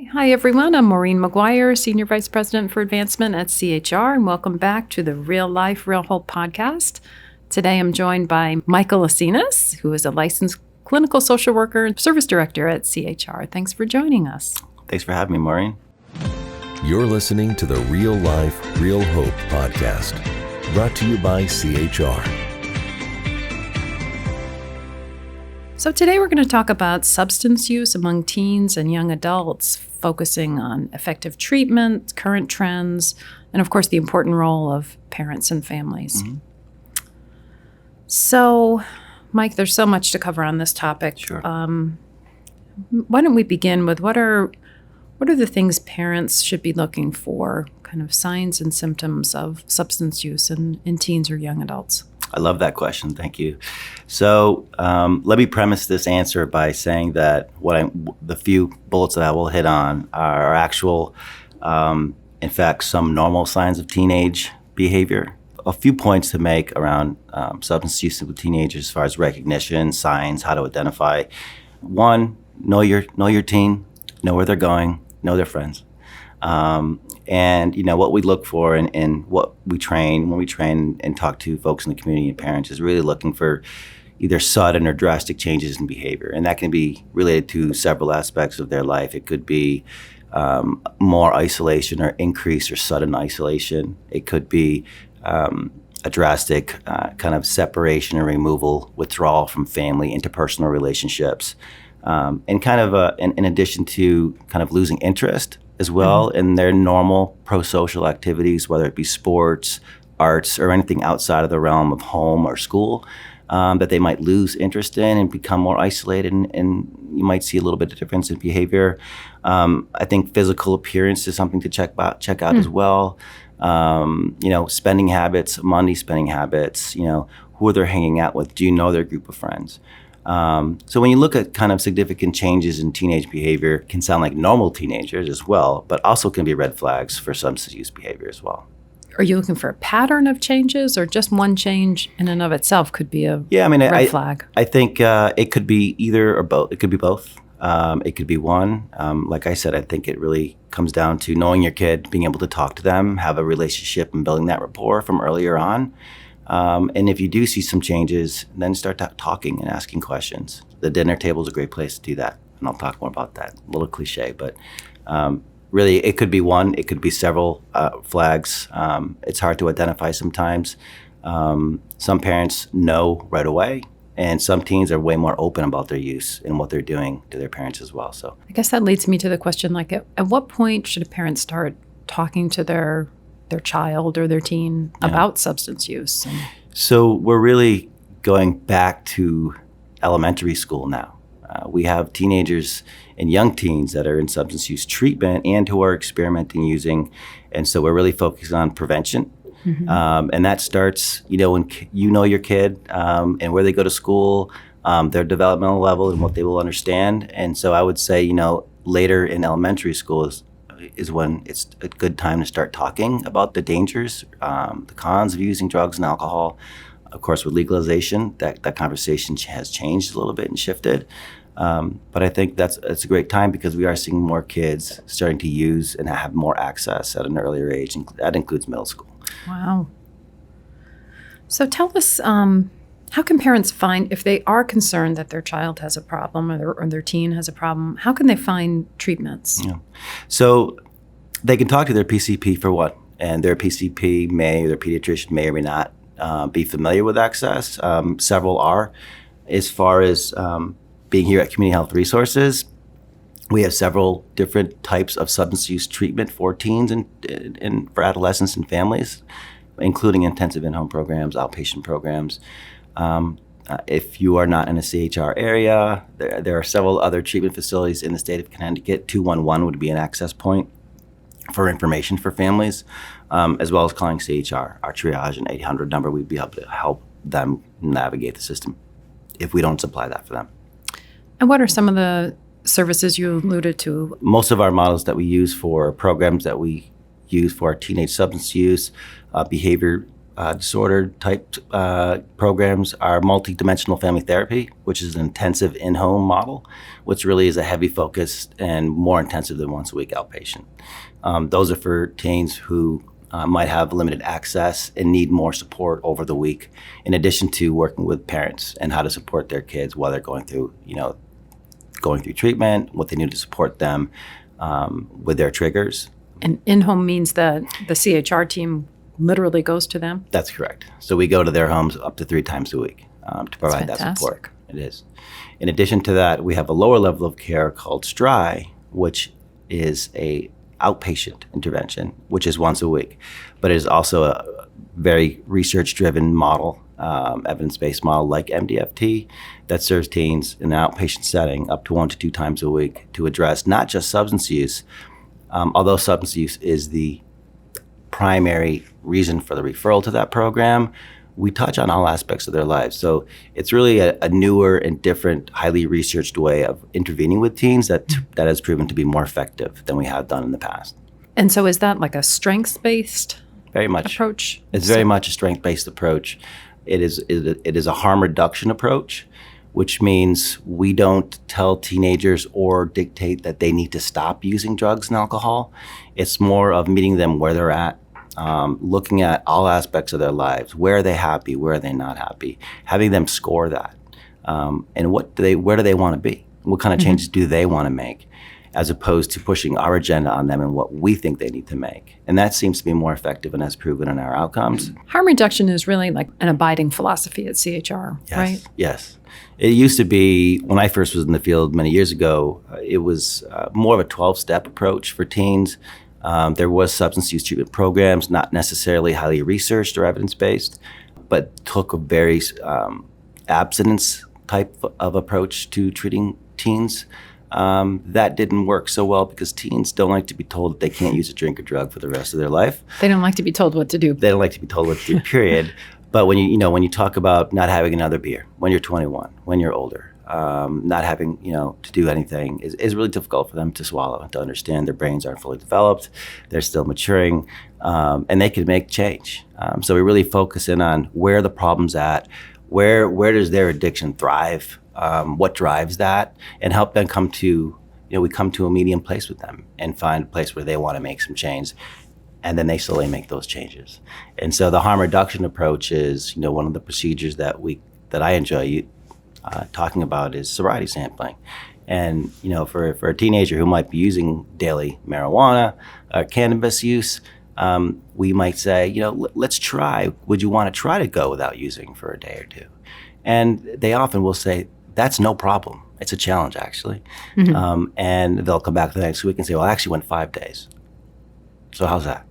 Hi, everyone. I'm Maureen McGuire, Senior Vice President for Advancement at CHR, and welcome back to the Real Life, Real Hope podcast. Today, I'm joined by Michael Asinas, who is a licensed clinical social worker and service director at CHR. Thanks for joining us. Thanks for having me, Maureen. You're listening to the Real Life, Real Hope podcast, brought to you by CHR. So today we're going to talk about substance use among teens and young adults, focusing on effective treatment, current trends, and of course the important role of parents and families. Mm-hmm. So, Mike, there's so much to cover on this topic. Sure. Why don't we begin with what are the things parents should be looking for, kind of signs and symptoms of substance use in teens or young adults? I love that question. Thank you. So let me premise this answer by saying that the few bullets that I will hit on are actual, in fact, some normal signs of teenage behavior. A few points to make around substance use with teenagers as far as recognition, signs, how to identify. One, know your teen, know where they're going, know their friends. And what we look for and what we train when we train and talk to folks in the community and parents is really looking for either sudden or drastic changes in behavior. And that can be related to several aspects of their life. It could be more isolation or increase or sudden isolation. It could be a drastic kind of separation or removal, withdrawal from family, interpersonal relationships. And kind of in addition to kind of losing interest as well in their normal pro-social activities, whether it be sports, arts, or anything outside of the realm of home or school, that they might lose interest in and become more isolated, and you might see a little bit of difference in behavior. I think physical appearance is something to check out as well. Spending habits, money spending habits, who are they hanging out with? Do you know their group of friends? So when you look at kind of significant changes in teenage behavior, it can sound like normal teenagers as well, but also can be red flags for substance use behavior as well. Are you looking for a pattern of changes, or just one change in and of itself could be a red flag? I think it could be either or both. It could be both. It could be one. Like I said, I think it really comes down to knowing your kid, being able to talk to them, have a relationship, and building that rapport from earlier on. And if you do see some changes, then start talking and asking questions. The dinner table is a great place to do that. And I'll talk more about that. A little cliche, but really it could be one, it could be several flags. It's hard to identify sometimes. Some parents know right away, and some teens are way more open about their use and what they're doing to their parents as well. So I guess that leads me to the question, like at what point should a parent start talking to their child or their teen about substance use? So we're really going back to elementary school now. We have teenagers and young teens that are in substance use treatment and who are experimenting using. And so we're really focused on prevention. Mm-hmm. And that starts, when you know your kid and where they go to school, their developmental level and what they will understand. And so I would say, later in elementary school is when it's a good time to start talking about the dangers, the cons of using drugs and alcohol. Of course, with legalization, that conversation has changed a little bit and shifted. But I think that's a great time because we are seeing more kids starting to use and have more access at an earlier age, and that includes middle school. Wow. So tell us, how can parents find, if they are concerned that their child has a problem or their teen has a problem, how can they find treatments? Yeah. So they can talk to their PCP for one, and their PCP their pediatrician may or may not be familiar with access. Several are. As far as being here at Community Health Resources, we have several different types of substance use treatment for teens and for adolescents and families, including intensive in-home programs, outpatient programs. If you are not in a CHR area, there are several other treatment facilities in the state of Connecticut. 211 would be an access point for information for families, as well as calling CHR, our triage and 800 number. We'd be able to help them navigate the system if we don't supply that for them. And what are some of the services you alluded to? Most of our models that we use for programs that we use for our teenage substance use, behavior disorder type programs are multidimensional family therapy, which is an intensive in-home model, which really is a heavy focus and more intensive than once a week outpatient. Those are for teens who might have limited access and need more support over the week, in addition to working with parents and how to support their kids while they're going through treatment, what they need to support them with their triggers. And in-home means that the CHR team literally goes to them? That's correct. So we go to their homes up to 3 times a week to provide that fantastic. support. It is. In addition to that, we have a lower level of care called STRI, which is a outpatient intervention, which is once a week. But it is also a very research-driven model, evidence-based model like MDFT that serves teens in an outpatient setting up to 1 to 2 times a week to address not just substance use, although substance use is the primary reason for the referral to that program, we touch on all aspects of their lives. So it's really a newer and different, highly researched way of intervening with teens that has proven to be more effective than we have done in the past. And so is that like a strengths-based Very much. approach? It's very much a strength-based approach. It is a harm reduction approach, which means we don't tell teenagers or dictate that they need to stop using drugs and alcohol. It's more of meeting them where they're at, looking at all aspects of their lives. Where are they happy? Where are they not happy? Having them score that. And where do they want to be? What kind of changes do they want to make? As opposed to pushing our agenda on them and what we think they need to make. And that seems to be more effective and has proven in our outcomes. Harm reduction is really like an abiding philosophy at CHR, Yes, right? yes. It used to be, when I first was in the field many years ago, it was more of a 12-step approach for teens. There was substance use treatment programs, not necessarily highly researched or evidence-based, but took a very abstinence type of approach to treating teens. That didn't work so well because teens don't like to be told that they can't use a drink or drug for the rest of their life. They don't like to be told what to do. They don't like to be told what to do, period. But when you talk about not having another beer when you're 21, when you're older, not having, to do anything is really difficult for them to swallow and to understand. Their brains aren't fully developed. They're still maturing, and they can make change. So we really focus in on where the problem's at, where does their addiction thrive, what drives that, and help them come to, we come to a medium place with them and find a place where they want to make some change. And then they slowly make those changes. And so the harm reduction approach is, one of the procedures that I enjoy talking about is sobriety sampling. And, for a teenager who might be using daily marijuana, cannabis use, we might say, let's try. Would you want to try to go without using for a day or two? And they often will say, that's no problem. It's a challenge, actually. And they'll come back the next week and say, well, I actually went 5 days. So how's that?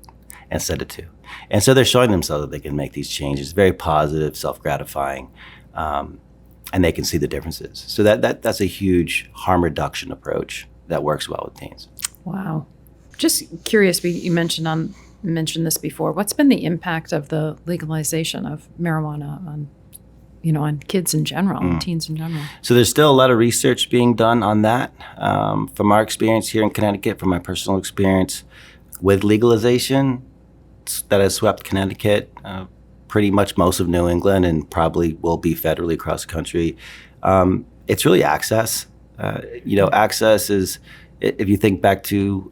Instead of 2. And so they're showing themselves that they can make these changes, very positive, self-gratifying, and they can see the differences. So that's a huge harm reduction approach that works well with teens. Wow. Just curious, you mentioned this before. What's been the impact of the legalization of marijuana on kids in general, teens in general? So there's still a lot of research being done on that. From our experience here in Connecticut, from my personal experience with legalization, that has swept Connecticut, pretty much most of New England, and probably will be federally across the country. It's really access. Access is, if you think back to,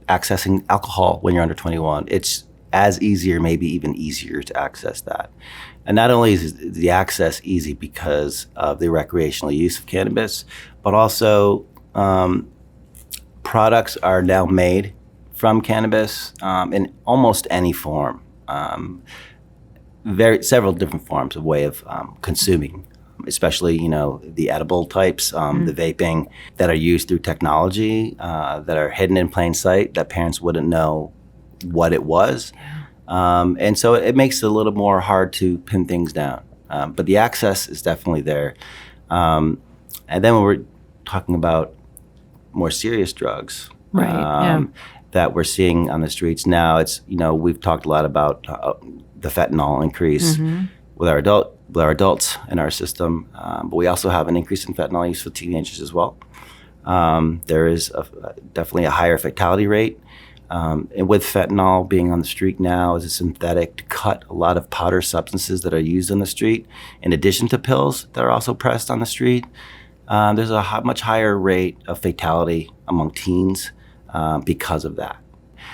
accessing alcohol when you're under 21, it's as easy or maybe even easier to access that. And not only is the access easy because of the recreational use of cannabis, but also products are now made from cannabis in almost any form. Several different forms of way of consuming, especially the edible types, the vaping that are used through technology that are hidden in plain sight that parents wouldn't know what it was. And so it makes it a little more hard to pin things down. But the access is definitely there. And then when we're talking about more serious drugs, right, that we're seeing on the streets now, it's, we've talked a lot about the fentanyl increase with our adults in our system, but we also have an increase in fentanyl use for teenagers as well. There is definitely a higher fatality rate. And with fentanyl being on the street now as a synthetic to cut a lot of powder substances that are used on the street, in addition to pills that are also pressed on the street, there's a much higher rate of fatality among teens because of that.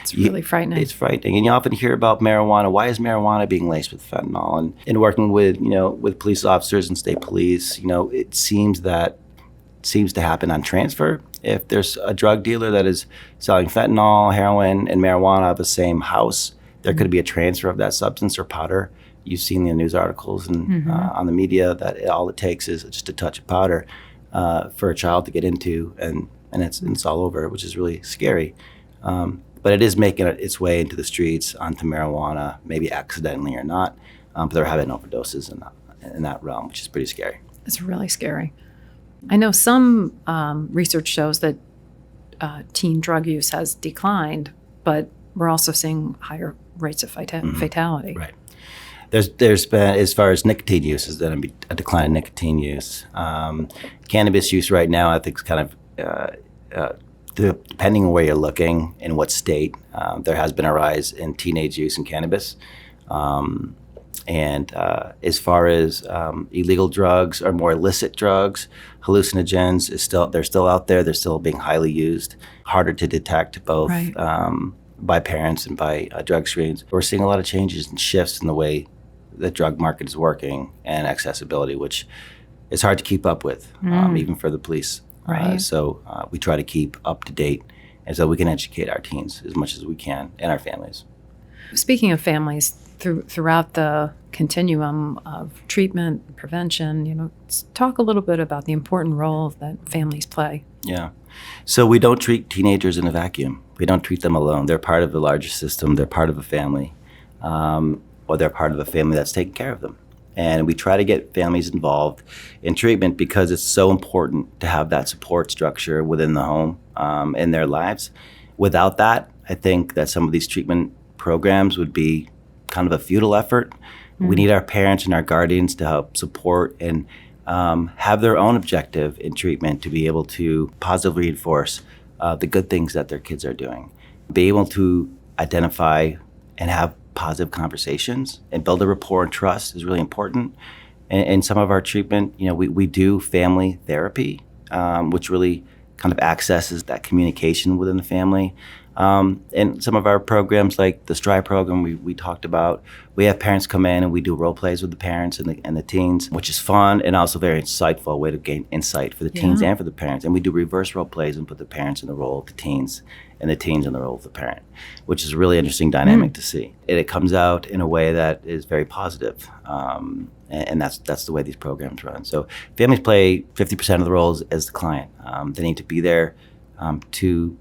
It's really frightening. It's frightening. And you often hear about marijuana. Why is marijuana being laced with fentanyl? And in working with, with police officers and state police, it seems to happen on transfer. If there's a drug dealer that is selling fentanyl, heroin, and marijuana out of the same house, there could be a transfer of that substance or powder. You've seen the news articles and on the media that all it takes is just a touch of powder for a child to get into, and it's all over, which is really scary. But it is making its way into the streets, onto marijuana, maybe accidentally or not. But there have been overdoses in that realm, which is pretty scary. It's really scary. I know some research shows that teen drug use has declined, but we're also seeing higher rates of fatality. Right. There's been, as far as nicotine use, is going to be a decline in nicotine use. Cannabis use right now, I think, is kind of depending on where you're looking in what state, there has been a rise in teenage use in cannabis. And as far as illegal drugs or more illicit drugs, hallucinogens they're still out there. They're still being highly used, harder to detect both by parents and by drug screens. We're seeing a lot of changes and shifts in the way the drug market is working and accessibility, which is hard to keep up with, even for the police. Right. So we try to keep up to date, and so we can educate our teens as much as we can and our families. Speaking of families, throughout the continuum of treatment, prevention, talk a little bit about the important role that families play. Yeah. So we don't treat teenagers in a vacuum. We don't treat them alone. They're part of the larger system. They're part of a family, or they're part of a family that's taking care of them. And we try to get families involved in treatment because it's so important to have that support structure within the home in their lives. Without that, I think that some of these treatment programs would be kind of a futile effort. We need our parents and our guardians to help support and have their own objective in treatment to be able to positively reinforce the good things that their kids are doing. Be able to identify and have positive conversations and build a rapport and trust is really important. In some of our treatment, we do family therapy, which really kind of accesses that communication within the family. And some of our programs, like the STRIVE program we talked about, we have parents come in and we do role plays with the parents and the teens, which is fun and also very insightful, way to gain insight for the teens and for the parents. And we do reverse role plays and put the parents in the role of the teens and the teens in the role of the parent, which is a really interesting dynamic to see. And it comes out in a way that is very positive. And that's the way these programs run. So families play 50% of the roles as the client. They need to be there to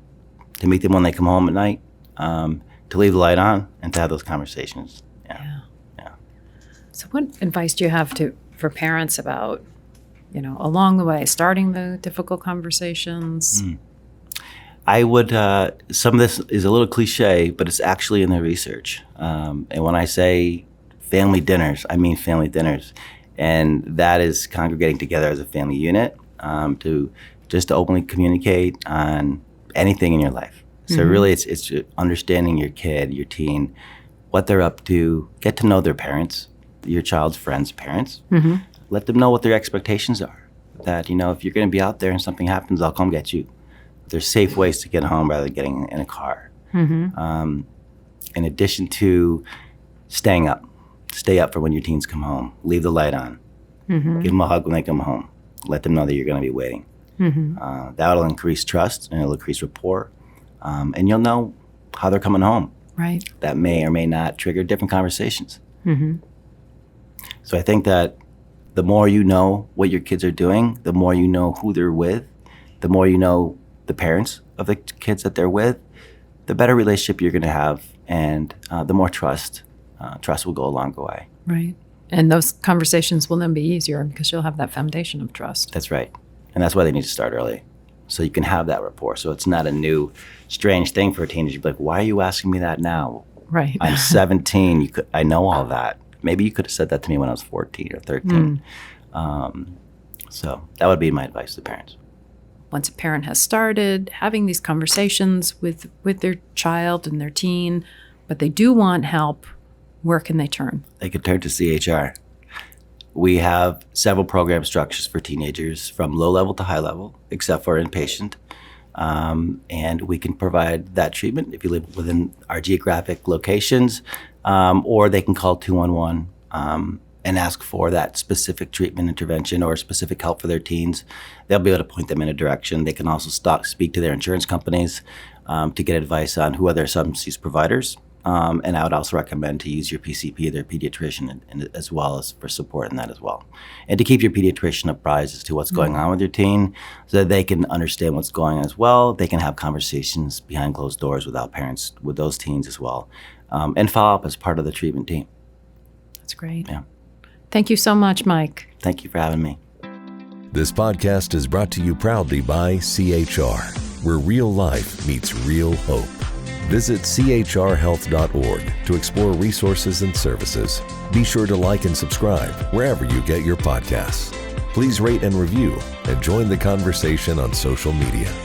meet them when they come home at night, to leave the light on, and to have those conversations. Yeah. So what advice do you have for parents about, along the way, starting the difficult conversations? I would, some of this is a little cliche, but it's actually in the research. And when I say family dinners, I mean family dinners. And that is congregating together as a family unit to openly communicate on anything in your life. So really it's understanding your kid, your teen, what they're up to, get to know their parents, your child's friends' parents. Let them know what their expectations are. That, if you're going to be out there and something happens, I'll come get you. There's safe ways to get home rather than getting in a car. In addition to stay up for when your teens come home. Leave the light on. Give them a hug when they come home. Let them know that you're going to be waiting. That'll increase trust and it'll increase rapport. And you'll know how they're coming home. Right. That may or may not trigger different conversations. So I think that the more you know what your kids are doing, the more you know who they're with, the more you know the parents of the kids that they're with, the better relationship you're going to have, and the more trust will go a longer way. Right. And those conversations will then be easier because you'll have that foundation of trust. That's right. And that's why they need to start early, so you can have that rapport. So it's not a new, strange thing for a teenager to be like, why are you asking me that now? Right. I'm 17. I know all that. Maybe you could have said that to me when I was 14 or 13. So that would be my advice to parents. once a parent has started having these conversations with their child and their teen, but they do want help, where can they turn? They could turn to CHR. We have several program structures for teenagers from low level to high level, except for inpatient. And we can provide that treatment if you live within our geographic locations, or they can call 211 and ask for that specific treatment intervention or specific help for their teens. They'll be able to point them in a direction. They can also speak to their insurance companies to get advice on who are their substance use providers. And I would also recommend to use your PCP, their pediatrician, as well as for support in that as well. And to keep your pediatrician apprised as to what's going on with your teen so that they can understand what's going on as well. They can have conversations behind closed doors without parents with those teens as well. And follow up as part of the treatment team. That's great. Yeah. Thank you so much, Mike. Thank you for having me. This podcast is brought to you proudly by CHR, where real life meets real hope. Visit chrhealth.org to explore resources and services. Be sure to like and subscribe wherever you get your podcasts. Please rate and review and join the conversation on social media.